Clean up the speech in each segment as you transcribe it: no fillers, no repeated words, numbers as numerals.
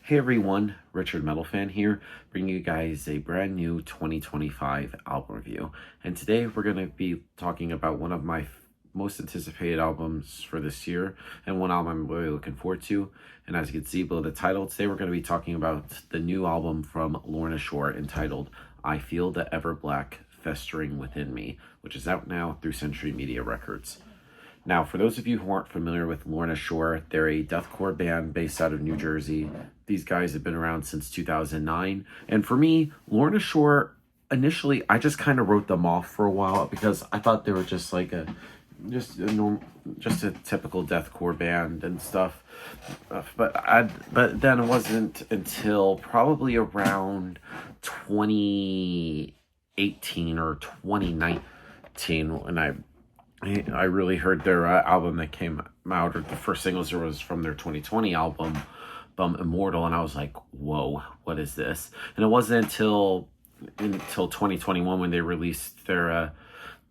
Hey everyone, Richard Metal Fan here, bringing you guys a brand new 2025 album review. And today we're going to be talking about one of my most anticipated albums for this year, and one album I'm really looking forward to. And as you can see below the title, today we're going to be talking about the new album from Lorna entitled I Feel the Everblack Festering Within Me, which is out now through Century Media Records. Now, for those of you who aren't familiar with Lorna, they're a deathcore band based out of New Jersey. These guys have been around since 2009. And for me, Lorna initially, I just kind of wrote them off for a while because I thought they were just like just a typical deathcore band and stuff. But then it wasn't until probably around 2018 or 2019 when I really heard their album that came out, or the first singles was from their 2020 album, Immortal, and I was like, whoa, what is this? And it wasn't until 2021 when they released their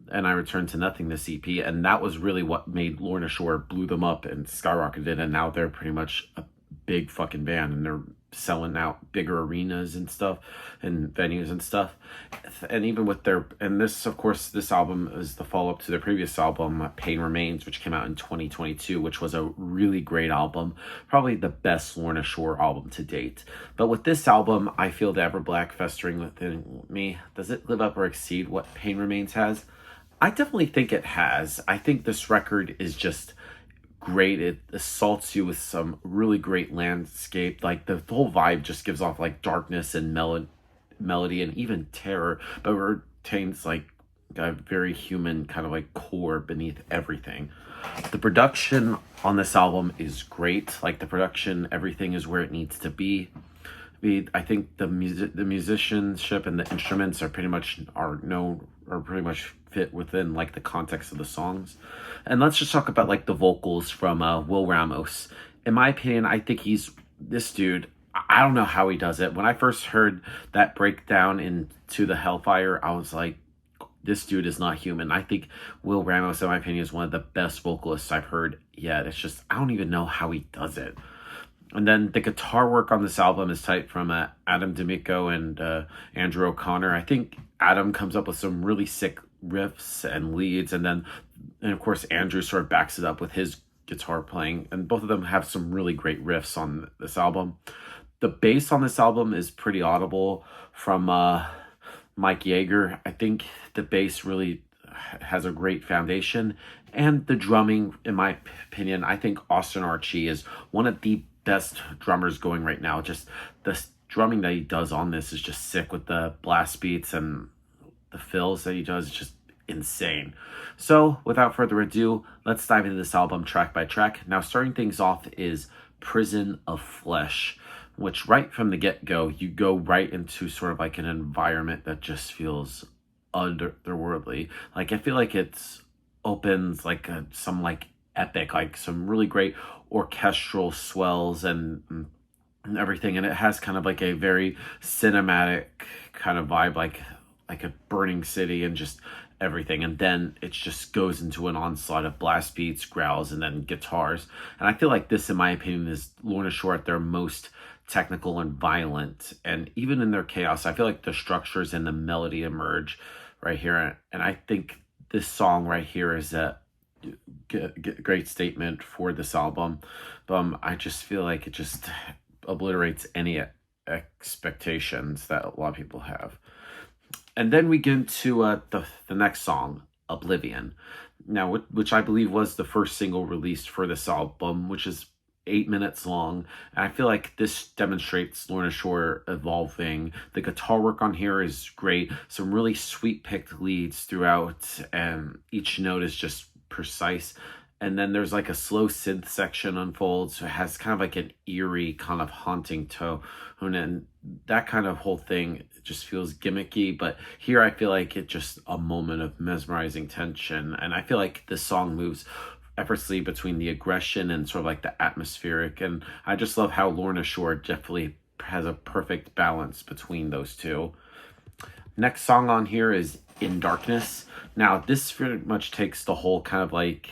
And I Returned to Nothing, this EP, and that was really what made Lorna blew them up and skyrocketed, and now they're pretty much a big fucking band, and they're selling out bigger arenas and stuff and venues and stuff. And even with this, of course, this album is the follow-up to their previous album, Pain Remains, which came out in 2022, which was a really great album, probably the best Lorna album to date. But with this album, I Feel the Everblack Festering Within Me, does it live up or exceed what Pain Remains has? I definitely think it has. I think this record is just great. It assaults you with some really great landscape. Like the whole vibe just gives off like darkness and melody and even terror, but retains like a very human kind of like core beneath everything. The production on this album is great. Like the production, everything is where it needs to be. I think the musicianship and the instruments are pretty much fit within like the context of the songs. And let's just talk about like the vocals from Will Ramos. In my opinion, I think this dude, I don't know how he does it. When I first heard that breakdown into the Hellfire, I was like, this dude is not human. I think Will Ramos, in my opinion, is one of the best vocalists I've heard yet. It's just, I don't even know how he does it. And then the guitar work on this album is tight from Adam D'Amico and Andrew O'Connor. I think Adam comes up with some really sick riffs and leads, and of course Andrew sort of backs it up with his guitar playing, and both of them have some really great riffs on this album. The bass on this album is pretty audible from Mike Yeager. I think the bass really has a great foundation, and the drumming, in my opinion, I think Austin Archie is one of the best drummers going right now. Just the drumming that he does on this is just sick, with the blast beats and the fills that he does. It's just insane. So without further ado, let's dive into this album track by track. Now, starting things off is Prison of Flesh, which right from the get-go, you go right into sort of like an environment that just feels otherworldly. Like, I feel like it's opens like some like epic, like some really great orchestral swells and everything, and it has kind of like a very cinematic kind of vibe, like a burning city and just everything. And then it just goes into an onslaught of blast beats, growls, and then guitars. And I feel like this, in my opinion, is Lorna at their most technical and violent. And even in their chaos, I feel like the structures and the melody emerge right here. And I think this song right here is a great statement for this album. I just feel like it just obliterates any expectations that a lot of people have. And then we get into the next song, Oblivion. Now, which I believe was the first single released for this album, which is 8 minutes long. And I feel like this demonstrates Lorna evolving. The guitar work on here is great. Some really sweet picked leads throughout, and each note is just precise. And then there's like a slow synth section unfolds, so it has kind of like an eerie kind of haunting tone, and that kind of whole thing just feels gimmicky. But here I feel like it's just a moment of mesmerizing tension, and I feel like this song moves effortlessly between the aggression and sort of like the atmospheric, and I just love how Lorna definitely has a perfect balance between those two. Next song on here is In Darkness. Now, this pretty much takes the whole kind of like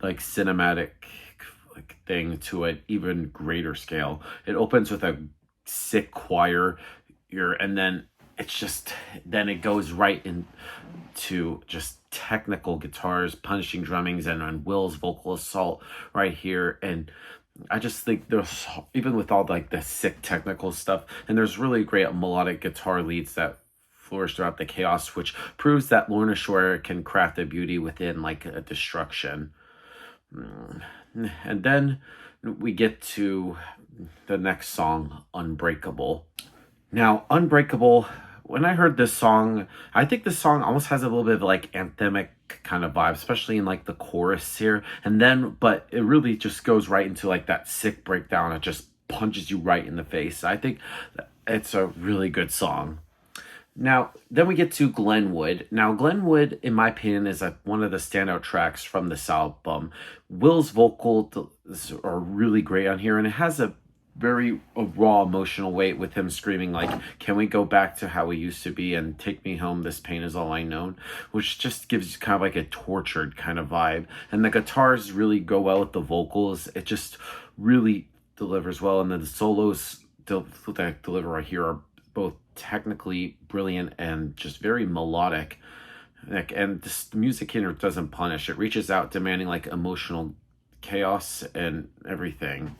cinematic like thing to an even greater scale. It opens with a sick choir here, and then it's just then it goes right into just technical guitars, punishing drummings, and Will's vocal assault right here. And I just think there's, even with all like the sick technical stuff, and there's really great melodic guitar leads that flourish throughout the chaos, which proves that Lorna Shore can craft a beauty within like a destruction. And then we get to the next song, Unbreakable. Now, Unbreakable, when I heard this song, I think this song almost has a little bit of like anthemic kind of vibe, especially in like the chorus here. And then, but it really just goes right into like that sick breakdown. It just punches you right in the face. I think it's a really good song. Now, then we get to Glenwood. Now, Glenwood, in my opinion, is one of the standout tracks from this album. Will's vocals are really great on here, and it has a very raw emotional weight with him screaming like, "Can we go back to how we used to be and take me home? This pain is all I know," which just gives you kind of like a tortured kind of vibe. And the guitars really go well with the vocals. It just really delivers well, and then the solos that deliver right here are both technically brilliant and just very melodic. And the music here doesn't punish. It reaches out, demanding like emotional chaos and everything.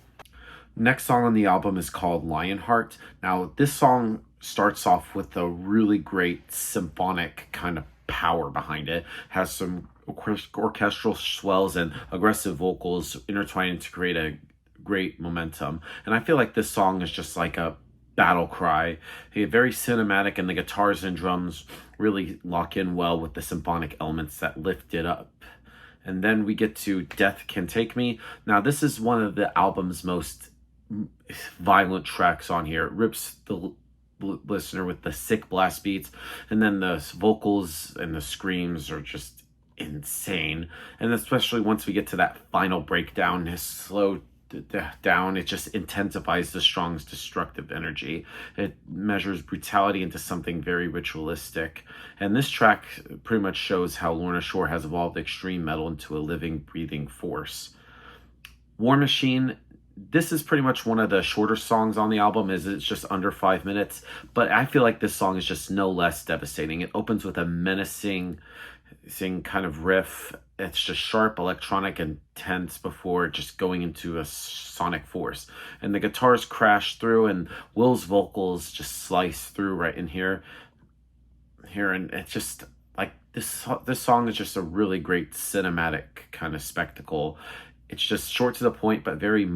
Next song on the album is called Lionheart. Now, this song starts off with a really great symphonic kind of power behind it. Has some orchestral swells and aggressive vocals intertwining to create a great momentum. And I feel like this song is just like a battle cry. Very cinematic, and the guitars and drums really lock in well with the symphonic elements that lift it up. And then we get to Death Can Take Me. Now, this is one of the album's most violent tracks on here. It rips the listener with the sick blast beats, and then the vocals and the screams are just insane. And especially once we get to that final breakdown, his slow down, it just intensifies the strong's destructive energy. It measures brutality into something very ritualistic. And this track pretty much shows how Lorna Shore has evolved extreme metal into a living, breathing force. War Machine, this is pretty much one of the shorter songs on the album, as it's just under 5 minutes, but I feel like this song is just no less devastating. It opens with a menacing kind of riff. It's just sharp, electronic, and tense before just going into a sonic force. And the guitars crash through, and Will's vocals just slice through right in here. And it's just like this song is just a really great cinematic kind of spectacle. It's just short to the point, but very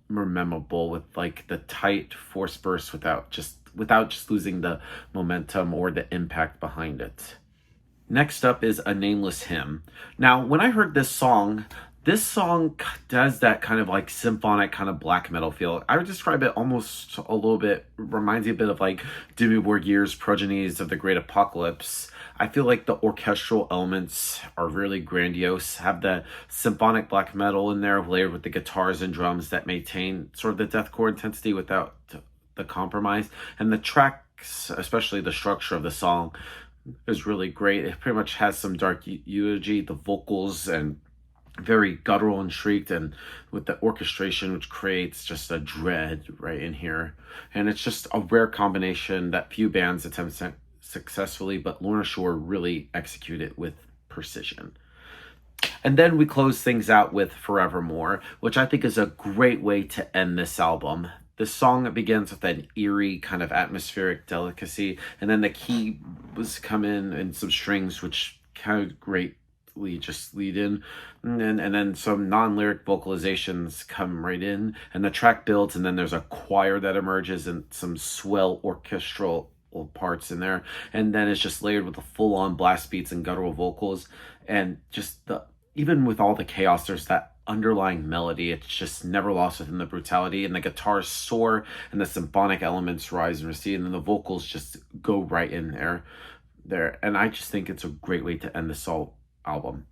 memorable, with like the tight force bursts without just losing the momentum or the impact behind it. Next up is A Nameless Hymn. Now, when I heard this song does that kind of like symphonic kind of black metal feel. I would describe it almost a little bit, reminds me a bit of like Dimmu Borgir's Progenies of the Great Apocalypse. I feel like the orchestral elements are really grandiose, have the symphonic black metal in there layered with the guitars and drums that maintain sort of the deathcore intensity without the compromise. And the tracks, especially the structure of the song, is really great. It pretty much has some dark eulogy, the vocals, and very guttural and shrieked, and with the orchestration, which creates just a dread right in here. And it's just a rare combination that few bands attempt successfully, but Lorna Shore really executed with precision. And then we close things out with Forevermore, which I think is a great way to end this album. This song begins with an eerie kind of atmospheric delicacy, and then the keys come in and some strings, which kind of greatly just lead in, and then some non-lyric vocalizations come right in, and the track builds, and then there's a choir that emerges and some swell orchestral parts in there, and then it's just layered with the full-on blast beats and guttural vocals, and just even with all the chaos, there's that underlying melody. It's just never lost within the brutality, and the guitars soar and the symphonic elements rise and recede, and then the vocals just go right in there. And I just think it's a great way to end this album.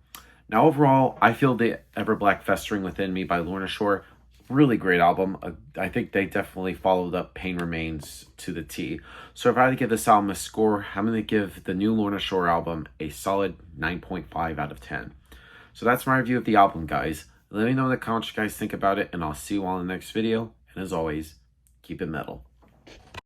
Now, overall, I feel the Everblack Festering Within Me by Lorna Shore, really great album. I think they definitely followed up Pain Remains to the T. So if I had to give this album a score, I'm going to give the new Lorna Shore album a solid 9.5 out of 10. So that's my review of the album, guys. Let me know in the comments what you guys think about it, and I'll see you all in the next video. And as always, keep it metal.